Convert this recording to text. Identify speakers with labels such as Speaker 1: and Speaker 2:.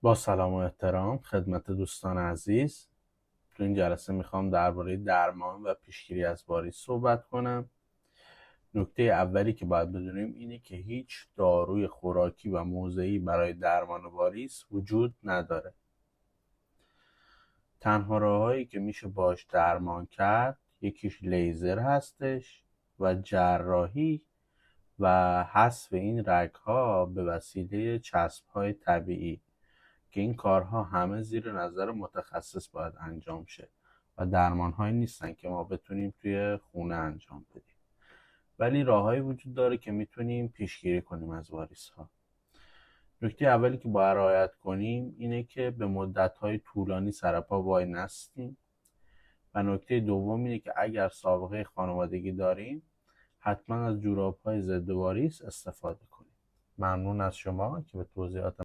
Speaker 1: با سلام و احترام خدمت دوستان عزیز. تو این جلسه میخوام درباره درمان و پیشگیری از واریس صحبت کنم. نکته اولی که باید بدونیم اینه که هیچ داروی خوراکی و موضعی برای درمان واریس وجود نداره. تنها راههایی که میشه باش درمان کرد یکیش لیزر هستش و جراحی و حذف این رگ‌ها به وسیله چسب‌های طبیعی که این کارها همه زیر نظر متخصص باید انجام شه و درمان‌هایی نیستن که ما بتونیم توی خونه انجام بدیم. ولی راههایی وجود داره که میتونیم پیشگیری کنیم از واریس‌ها. نکته اولی که باید رعایت کنیم اینه که به مدت‌های طولانی سر پا وای نستیم و نکته دوم اینه که اگر سابقه خانوادگی داریم حتما از جوراب‌های ضد واریس استفاده کنیم. ممنون از شما که به توضیحات